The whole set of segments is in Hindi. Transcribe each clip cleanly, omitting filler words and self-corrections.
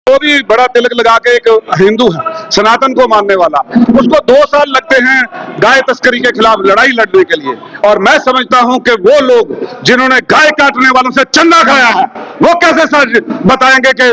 वो भी बड़ा तिलक लगा के एक हिंदू है, सनातन को मानने वाला, उसको 2 साल लगते हैं गाय तस्करी के खिलाफ लड़ाई लड़ने के लिए। और मैं समझता हूं कि वो लोग जिन्होंने गाय काटने वालों से चंदा खाया है, वो कैसे सच बताएंगे कि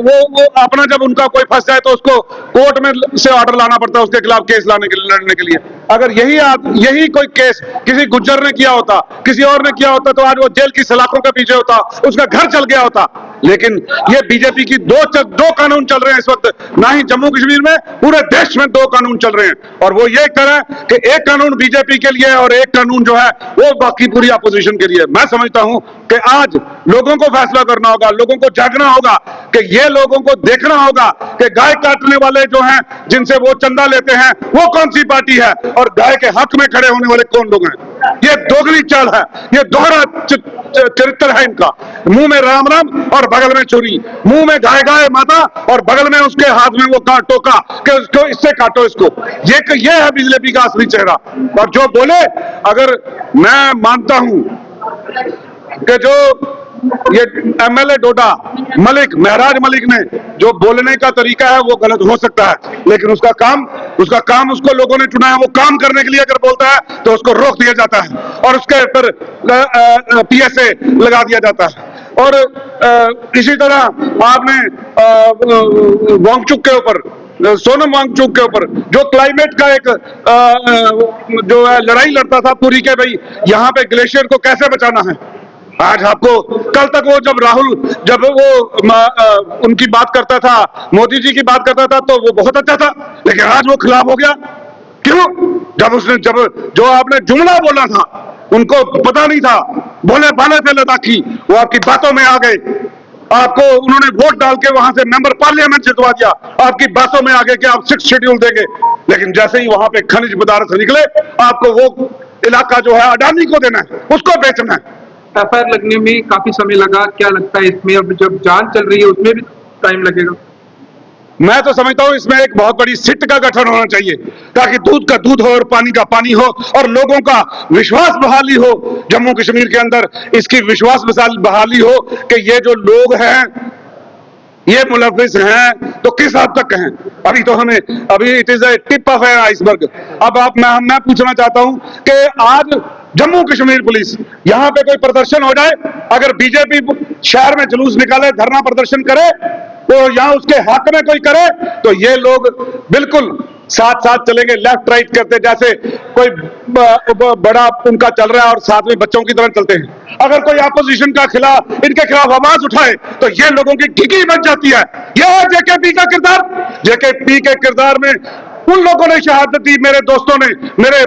वो अपना जब उनका कोई फंस जाए तो उसको कोर्ट में से ऑर्डर लाना पड़ता है उसके खिलाफ केस लाने के लिए, लड़ने के लिए। अगर यही कोई केस किसी गुज्जर ने किया होता, किसी और ने किया होता, तो आज वो जेल की सलाखों के पीछे होता, उसका घर चल गया होता। लेकिन ये बीजेपी की दो कानून चल रहे हैं इस वक्त, ना ही जम्मू कश्मीर में, पूरे देश में 2 कानून चल रहे हैं। और वो ये कह रहे हैं कि एक कानून बीजेपी के लिए और एक कानून जो है वो बाकी पूरी अपोजिशन के लिए। मैं समझता हूं कि आज लोगों को फैसला करना होगा, लोगों को जागना होगा कि ये लोगों को देखना होगा कि गाय काटने वाले जो हैं, जिनसे वो चंदा लेते हैं, वो कौन सी पार्टी है और गाय के हक में खड़े होने वाले कौन लोग हैं। ये दोगली चाल है, ये दोहरा चरित्र है इनका। मुंह में राम राम और बगल में चोरी, मुंह में गाय गाय माता और बगल में उसके हाथ में वो टोका कि उसको इससे काटो इसको। ये है बीजेपी का असली चेहरा। और जो बोले, अगर मैं मानता हूं कि जो ये एमएलए डोडा मलिक, महराज मलिक ने जो बोलने का तरीका है वो गलत हो सकता है, लेकिन उसका काम उसको लोगों ने चुना है, वो काम करने के लिए अगर बोलता है तो उसको रोक दिया जाता है और उसके ऊपर पीएसए लगा दिया जाता है। और इसी तरह आपने वांगचुक के ऊपर, सोनम वांगचुक के ऊपर जो क्लाइमेट का एक जो है लड़ाई लड़ता था पूरी के, भाई यहाँ पे ग्लेशियर को कैसे बचाना है। आज आपको कल तक वो जब वो उनकी बात करता था, मोदी जी की बात करता था, तो वो बहुत अच्छा था, लेकिन आज वो खिलाफ हो गया। क्यों? जब जो आपने जुमला बोला था उनको पता नहीं था, बोले बाले थे लद्दाखी, वो आपकी बातों में आ गए, आपको उन्होंने वोट डाल के वहां से मेंबर पार्लियामेंट जितवा दिया, आपकी बातों में आ गए कि आप 6 शेड्यूल देंगे। लेकिन जैसे ही वहां पे खनिज पदार्थ निकले, आपको वो इलाका जो है अडानी को देना है, उसको बेचना है। एफआईआर लगने में काफी समय लगा, क्या लगता है इसमें अब जब जांच चल रही है उसमें भी टाइम लगेगा? मैं तो समझता हूं इसमें एक बहुत बड़ी सिट का गठन होना चाहिए, ताकि दूध का दूध हो और पानी का पानी हो और लोगों का विश्वास बहाली हो जम्मू कश्मीर के अंदर। इसकी विश्वास बहाली हो कि ये जो लोग हैं ये मुलविस हैं तो किस हद तक हैं। अभी it is a tip of an iceberg. अब मैं पूछना चाहता हूं कि आज जम्मू कश्मीर पुलिस, यहां पे कोई प्रदर्शन हो जाए, अगर बीजेपी शहर में जुलूस निकाले, धरना प्रदर्शन करे, तो यहां उसके हक में कोई करे, तो ये लोग बिल्कुल साथ साथ चलेंगे, लेफ्ट राइट करते, जैसे कोई बड़ा उनका चल रहा है और साथ में बच्चों की तरह चलते हैं। अगर कोई अपोजिशन का इनके खिलाफ आवाज उठाए तो ये लोगों की घिघी बच जाती है। यह है जेकेपी का किरदार। जेकेपी के किरदार में उन लोगों ने शहादत दी, मेरे दोस्तों ने, मेरे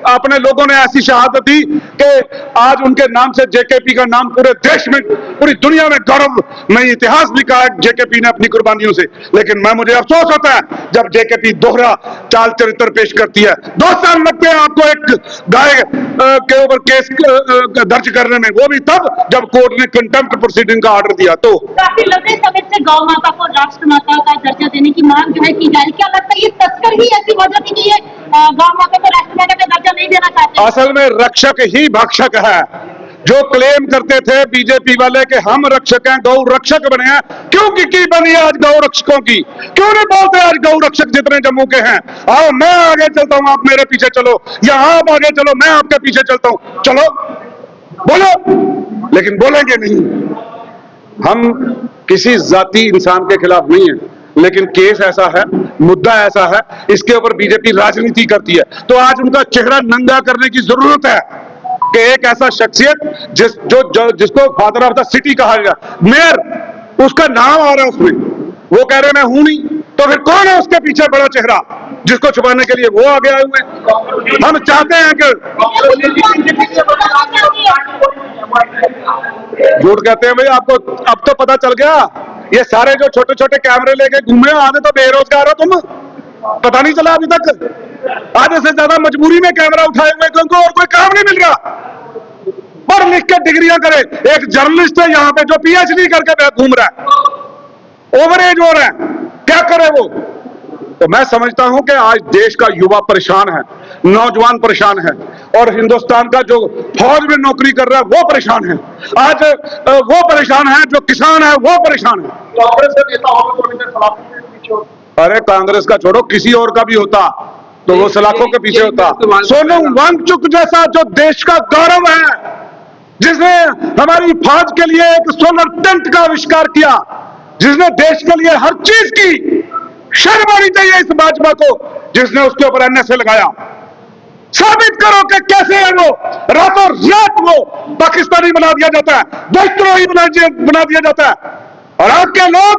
अपने लोगों ने ऐसी शहादत दी कि आज उनके नाम से जेकेपी का नाम पूरे देश में, पूरी दुनिया में गौरव में इतिहास लिखा है जेकेपी ने अपनी कुर्बानियों से। लेकिन मुझे अफसोस होता है जब जेकेपी दोहरा चाल चरित्र पेश करती है। 2 साल लगते हैं आपको एक गाय के ऊपर केस दर्ज करने में, वो भी तब जब कोर्ट ने कंटेम्प्ट प्रोसीडिंग का ऑर्डर दिया। तो काफी लंबे समय से गौ माता को राष्ट्रमाता का दर्जा देने की मांग जो है की जा रही, क्या लगता है ये तस्कर ही ऐसी वजह थी कि ये गौ माता को राष्ट्रमाता का दर्जा नहीं देना चाहते? असल में रक्षक ही भक्षक है। जो क्लेम करते थे बीजेपी वाले कि हम रक्षक हैं, गौ रक्षक बने हैं, क्यों की बनी आज गौ रक्षकों की? क्यों नहीं बोलते आज गौ रक्षक जितने जम्मू के हैं, आओ मैं आगे चलता हूं, आप मेरे पीछे चलो, या आप आगे चलो मैं आपके पीछे चलता हूं, चलो बोलो। लेकिन बोलेंगे नहीं। हम किसी जाति इंसान के खिलाफ नहीं है, लेकिन केस ऐसा है, मुद्दा ऐसा है, इसके ऊपर बीजेपी राजनीति करती है। तो आज उनका चेहरा नंगा करने की जरूरत है कि एक ऐसा शख्सियत जिसको फादर ऑफ द सिटी कहा गया, मेयर, उसका नाम आ रहा है उसमें, वो कह रहे मैं हूं नहीं, तो फिर कौन है उसके पीछे बड़ा चेहरा जिसको छुपाने के लिए वो आ गया हुए? हम चाहते हैं कि झूठ कहते हैं भाई, आपको अब तो पता चल गया। ये सारे जो छोटे छोटे कैमरे लेके घूमे आधे तो बेरोजगार हो तुम, पता नहीं चला अभी तक। आधे से ज्यादा मजबूरी में कैमरा उठाए हुए क्योंकि और कोई काम नहीं मिल रहा। पढ़ लिख के डिग्रियां करे, एक जर्नलिस्ट है यहाँ पे जो पीएचडी करके घूम रहा है, ओवर एज हो रहा है, क्या करे वो? तो मैं समझता हूं कि आज देश का युवा परेशान है, नौजवान परेशान है, और हिंदुस्तान का जो फौज में नौकरी कर रहा है वो परेशान है। आज वो परेशान है, जो किसान है वो परेशान है। कांग्रेस के नेता होंगे तो इनके सलाखों के पीछे होते। अरे कांग्रेस का छोड़ो, किसी और का भी होता तो वो सलाखों के पीछे होता। सोनम वांगचुक जैसा जो देश का गौरव है, जिसने हमारी फौज के लिए एक सोलर टेंट का आविष्कार किया, जिसने देश के लिए हर चीज की, शर्म आनी चाहिए इस भाजपा को जिसने उसके ऊपर एनएसए लगाया। साबित करो कि कैसे है वो, रातों रात वो पाकिस्तानी बना दिया जाता है, देशद्रोही बना दिया जाता है। और आपके लोग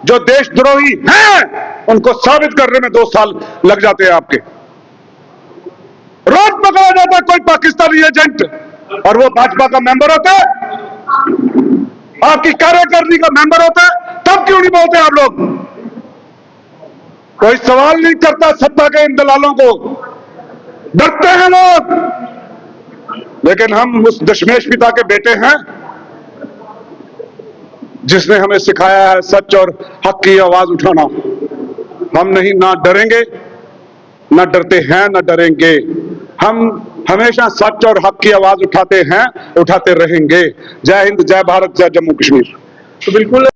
जो देशद्रोही हैं उनको साबित करने में 2 साल लग जाते हैं आपके। रोज पकड़ा जाता है कोई पाकिस्तानी एजेंट और वो भाजपा का मेंबर होता है, आपकी कार्यकारिणी का मेंबर होता है, तब क्यों नहीं बोलते आप लोग? कोई सवाल नहीं करता सत्ता के इन दलालों को, डरते हैं लोग। लेकिन हम उस दशमेश पिता के बेटे हैं जिसने हमें सिखाया है सच और हक की आवाज उठाना। हम नहीं, ना डरेंगे, ना डरते हैं, ना डरेंगे। हम हमेशा सच और हक की आवाज उठाते हैं, उठाते रहेंगे। जय हिंद, जय भारत, जय जम्मू कश्मीर। तो बिल्कुल